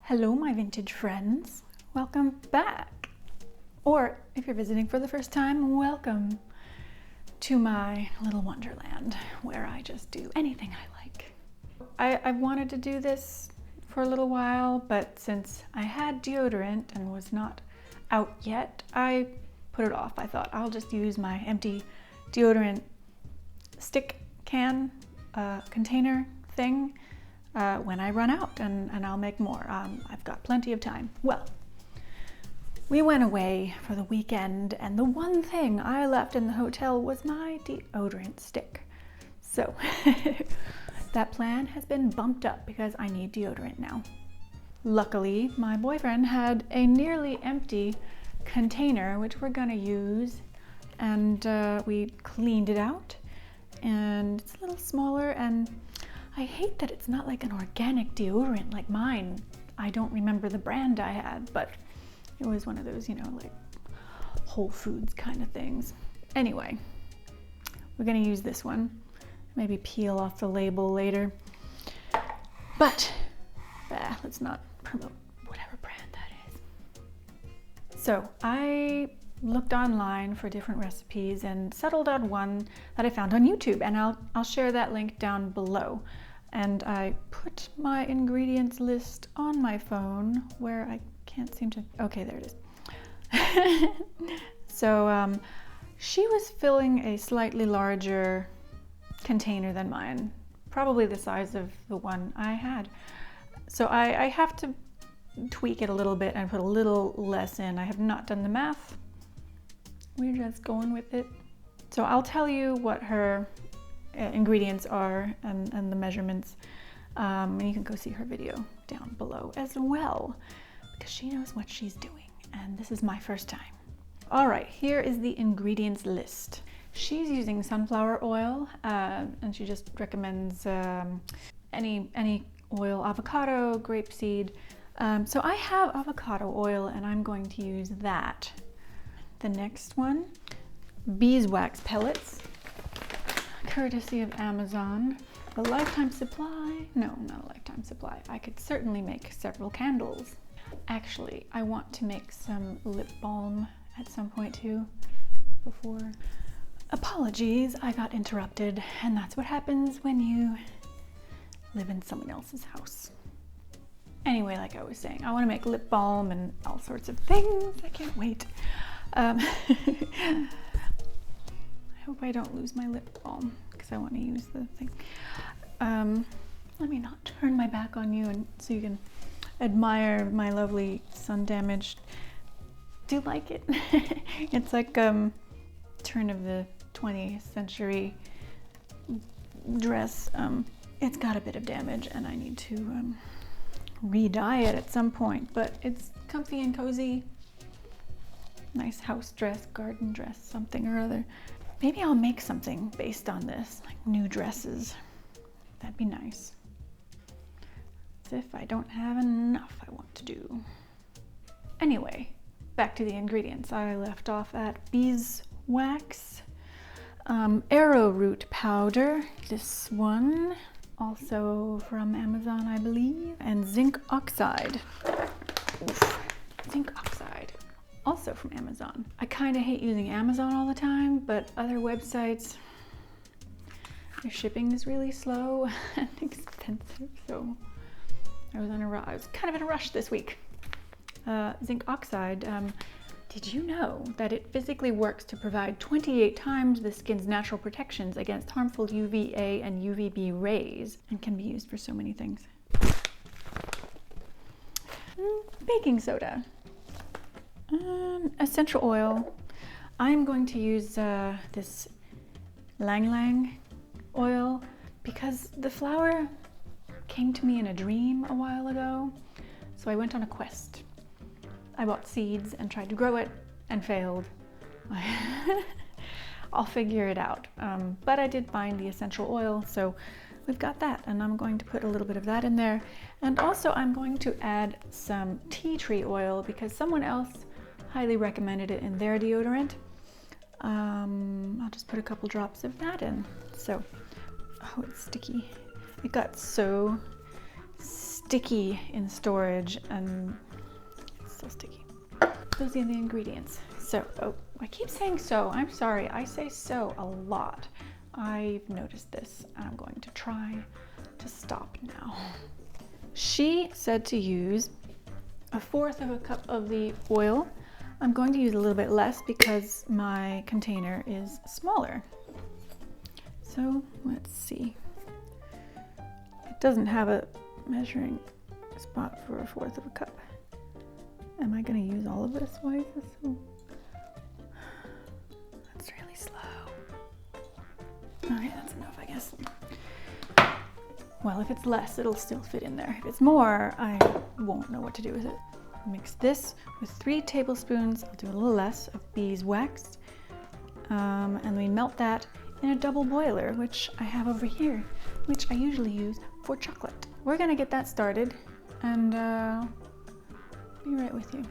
Hello, my vintage friends. Welcome back. Or if you're visiting for the first time, welcome to my little wonderland where I just do anything I like. I've wanted to do this for a little while, but since I had deodorant and was not out yet, I put it off. I thought I'll just use my empty deodorant stick can container thing when I run out, and I'll make more. I've got plenty of time. Well, we went away for the weekend, and the one thing I left in the hotel was my deodorant stick. So that plan has been bumped up because I need deodorant now. Luckily, my boyfriend had a nearly empty container, which we're gonna use, and we cleaned it out, and it's a little smaller, and I hate that it's not like an organic deodorant like mine. I don't remember the brand I had, but it was one of those, like Whole Foods kind of things. Anyway, we're gonna use this one. Maybe peel off the label later. But, let's not promote whatever brand that is. So I looked online for different recipes and settled on one that I found on YouTube, and I'll share that link down below. And I put my ingredients list on my phone where I can't seem to, okay, there it is. So she was filling a slightly larger container than mine, probably the size of the one I had. So I have to tweak it a little bit and put a little less in. I have not done the math. We're just going with it. So I'll tell you what her ingredients are and the measurements. And you can go see her video down below as well, because she knows what she's doing, and this is my first time. All right, here is the ingredients list. She's using sunflower oil, and she just recommends any oil, avocado, grapeseed. So I have avocado oil, and I'm going to use that. The next one, beeswax pellets, courtesy of Amazon. A lifetime supply? No, not a lifetime supply. I could certainly make several candles. Actually, I want to make some lip balm at some point too, before. Apologies, I got interrupted, and that's what happens when you live in someone else's house. Anyway, like I was saying, I want to make lip balm and all sorts of things. I can't wait. I hope I don't lose my lip balm because I want to use the thing. Let me not turn my back on you and so you can admire my lovely sun-damaged. Do you like it? It's like turn of the 20th century dress. It's got a bit of damage and I need to re-dye it at some point, but it's comfy and cozy. Nice house dress, garden dress, something or other. Maybe I'll make something based on this, like new dresses. That'd be nice. As if I don't have enough I want to do. Anyway, back to the ingredients. I left off at beeswax, arrowroot powder, this one, also from Amazon, I believe, and zinc oxide. Oof. Zinc oxide. Also from Amazon. I kind of hate using Amazon all the time, but other websites, their shipping is really slow and expensive, so I was kind of in a rush this week. Zinc oxide, did you know that it physically works to provide 28 times the skin's natural protections against harmful UVA and UVB rays, and can be used for so many things? Baking soda. Essential oil. I'm going to use this Lang Lang oil because the flower came to me in a dream a while ago, so I went on a quest. I bought seeds and tried to grow it and failed. I'll figure it out, but I did find the essential oil, so we've got that, and I'm going to put a little bit of that in there, and also I'm going to add some tea tree oil because someone else highly recommended it in their deodorant. I'll just put a couple drops of that in. So, oh, it's sticky. It got so sticky in storage and it's still sticky. Those are the ingredients. So, oh, I keep saying so. I'm sorry. I say so a lot. I've noticed this and I'm going to try to stop now. She said to use 1/4 of a cup of the oil. I'm going to use a little bit less because my container is smaller. So let's see. It doesn't have a measuring spot for 1/4 of a cup. Am I going to use all of this? Why is this so... That's really slow. Alright, that's enough, I guess. Well, if it's less, it'll still fit in there. If it's more, I won't know what to do with it. Mix this with 3 tablespoons, I'll do a little less, of beeswax. And we melt that in a double boiler, which I have over here, which I usually use for chocolate. We're gonna get that started and be right with you.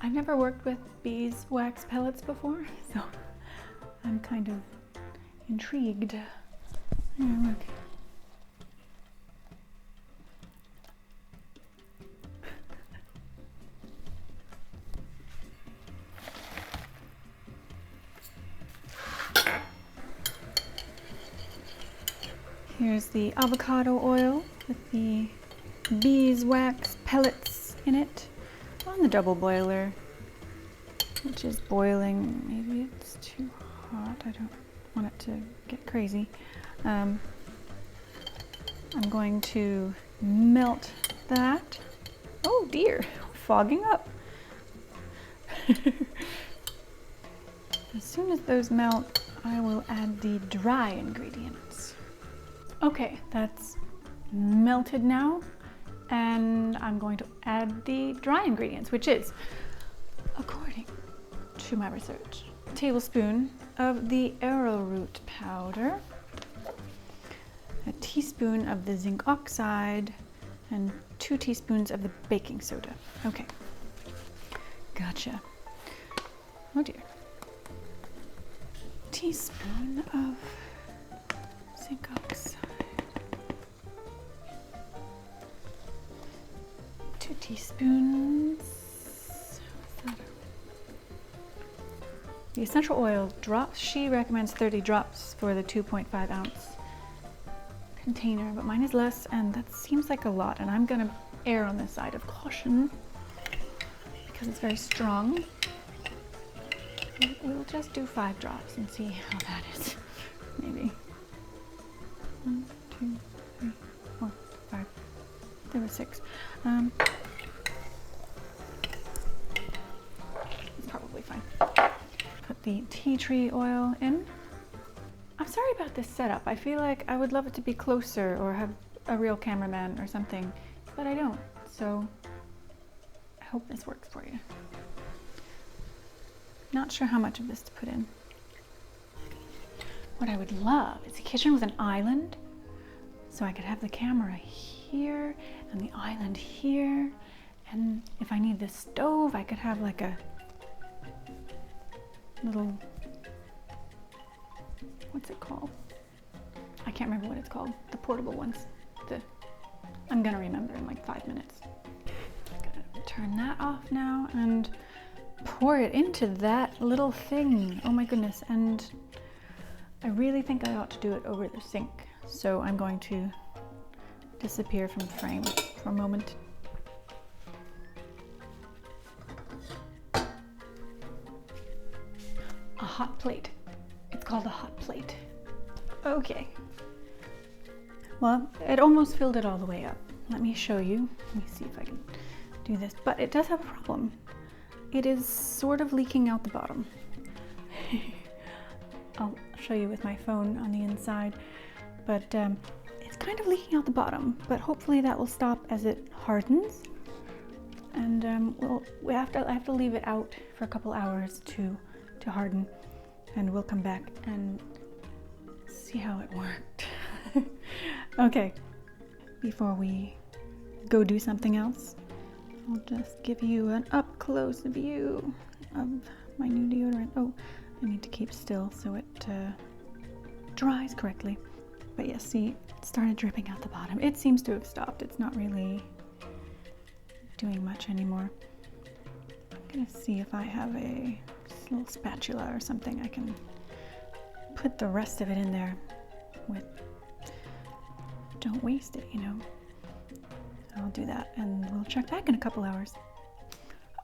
I've never worked with beeswax pellets before, so I'm kind of intrigued. Here, look. Here's the avocado oil with the beeswax pellets in it on the double boiler, which is boiling. Maybe it's too hot. I don't want it to get crazy. I'm going to melt that. Oh dear, fogging up. As soon as those melt, I will add the dry ingredients. Okay, that's melted now, and I'm going to add the dry ingredients, which is, according to my research, a tablespoon of the arrowroot powder, a teaspoon of the zinc oxide, and 2 teaspoons of the baking soda. Okay, gotcha. Oh dear. Teaspoon of zinc oxide. 2 teaspoons. The essential oil drops. She recommends 30 drops for the 2.5 ounce container, but mine is less, and that seems like a lot, and I'm gonna err on the side of caution because it's very strong. We'll just do 5 drops and see how that is. Maybe. 1, 2, 3, 4, 5. There were 6. It's probably fine. Put the tea tree oil in. I'm sorry about this setup. I feel like I would love it to be closer or have a real cameraman or something, but I don't. So I hope this works for you. Not sure how much of this to put in. What I would love is a kitchen with an island, so I could have the camera here and the island here, and if I need this stove, I could have like a little, what's it called? I can't remember what it's called. The portable ones. I'm gonna remember in like 5 minutes. Gonna turn that off now and pour it into that little thing. Oh my goodness. And I really think I ought to do it over the sink. So I'm going to disappear from the frame for a moment. A hot plate. It's called a hot plate. Okay. Well, it almost filled it all the way up. Let me show you. Let me see if I can do this. But it does have a problem. It is sort of leaking out the bottom. I'll show you with my phone on the inside. But it's kind of leaking out the bottom. But hopefully that will stop as it hardens. And I have to leave it out for a couple hours to harden. And we'll come back and see how it worked. Okay, before we go do something else, I'll just give you an up-close view of my new deodorant. Oh, I need to keep still so it dries correctly. But yes, see, it started dripping out the bottom. It seems to have stopped. It's not really doing much anymore. I'm gonna see if I have a little spatula or something. I can put the rest of it in there with, don't waste it, you know. I'll do that and we'll check back in a couple hours.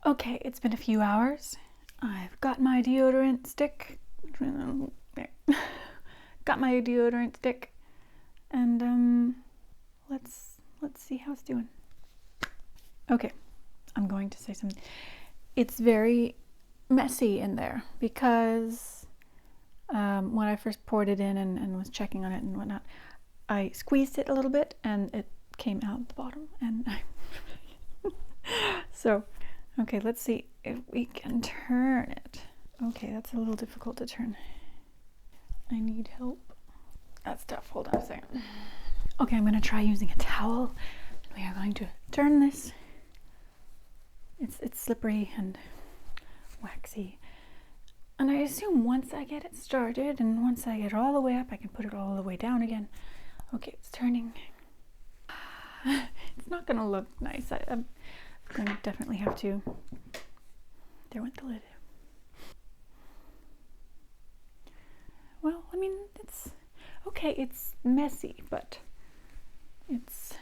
Okay, it's been a few hours. I've got my deodorant stick. There. Got my deodorant stick, and let's see how it's doing. Okay, I'm going to say something. It's very messy in there because when I first poured it in and was checking on it and whatnot, I squeezed it a little bit and it came out the bottom, and so okay, let's see if we can turn it. Okay, that's a little difficult to turn. I need help. That's tough. Hold on a second. Okay, I'm gonna try using a towel. We are going to turn this. It's slippery and waxy. And I assume once I get it started and once I get it all the way up, I can put it all the way down again. Okay, it's turning. It's not gonna look nice. I'm gonna definitely have to. There went the lid. Well, I mean, it's okay. It's messy, but it's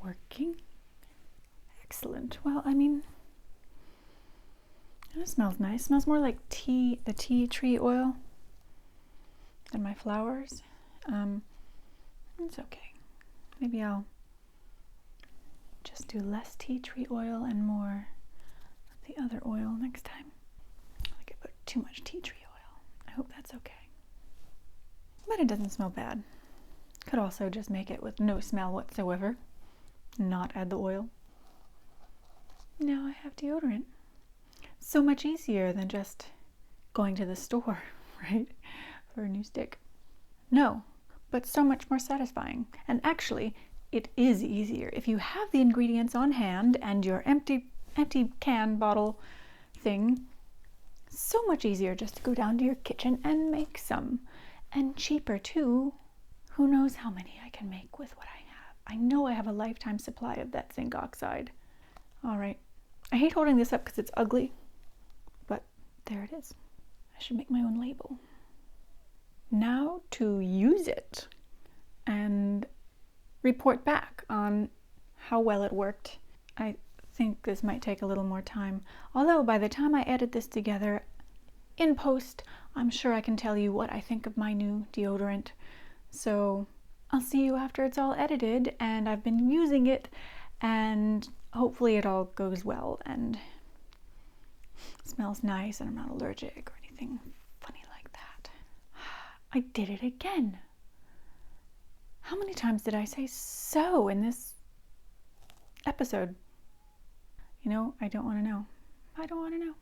working. Excellent. Well, I mean, it smells nice. It smells more like tea, the tea tree oil, than my flowers. It's okay. Maybe I'll just do less tea tree oil and more of the other oil next time. Like I put too much tea tree oil. I hope that's okay. But it doesn't smell bad. Could also just make it with no smell whatsoever. Not add the oil. Now I have deodorant. So much easier than just going to the store, right? For a new stick. No, but so much more satisfying. And actually, it is easier if you have the ingredients on hand and your empty can bottle thing. So much easier just to go down to your kitchen and make some. And cheaper too. Who knows how many I can make with what I have. I know I have a lifetime supply of that zinc oxide. All right. I hate holding this up because it's ugly, but there it is. I should make my own label. Now to use it and report back on how well it worked. I think this might take a little more time. Although by the time I edit this together in post, I'm sure I can tell you what I think of my new deodorant. So I'll see you after it's all edited and I've been using it, and hopefully it all goes well and smells nice and I'm not allergic or anything funny like that. I did it again. How many times did I say so in this episode? You know, I don't want to know. I don't want to know.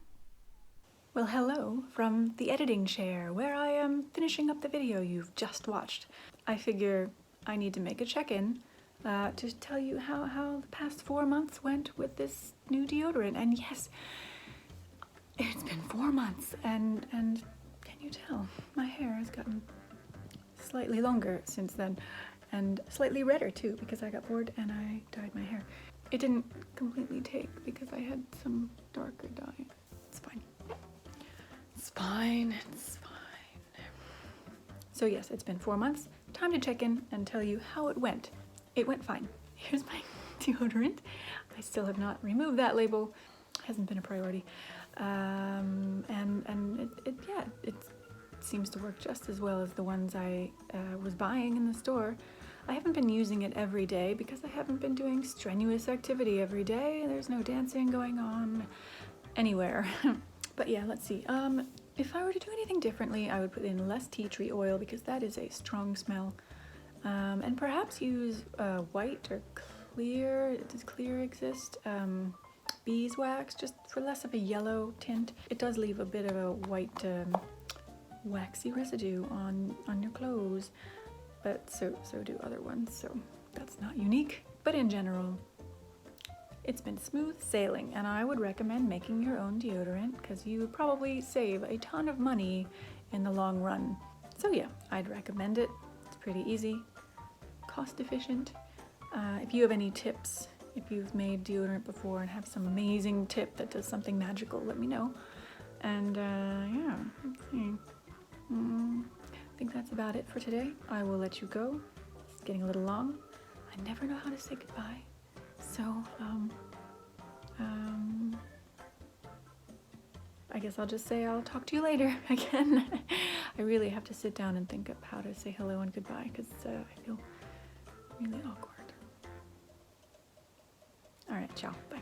Well, hello from the editing chair where I am finishing up the video you've just watched. I figure I need to make a check-in to tell you how the past 4 months went with this new deodorant. And yes, it's been 4 months and can you tell? My hair has gotten slightly longer since then and slightly redder too because I got bored and I dyed my hair. It didn't completely take because I had some darker dye. It's fine. It's fine, it's fine. So yes, it's been 4 months. Time to check in and tell you how it went. It went fine. Here's my deodorant. I still have not removed that label. Hasn't been a priority. And it seems to work just as well as the ones I was buying in the store. I haven't been using it every day because I haven't been doing strenuous activity every day. There's no dancing going on anywhere. But yeah, let's see. If I were to do anything differently, I would put in less tea tree oil because that is a strong smell. And perhaps use white or clear. Does clear exist? Beeswax, just for less of a yellow tint. It does leave a bit of a white waxy residue on your clothes, but so do other ones, so that's not unique. But in general, it's been smooth sailing, and I would recommend making your own deodorant because you would probably save a ton of money in the long run. So yeah, I'd recommend it. It's pretty easy, cost efficient. If you have any tips, if you've made deodorant before and have some amazing tip that does something magical, let me know. And yeah, let's see. I think that's about it for today. I will let you go. It's getting a little long. I never know how to say goodbye. So, I guess I'll just say I'll talk to you later again. I really have to sit down and think of how to say hello and goodbye because I feel really awkward. All right, ciao, bye.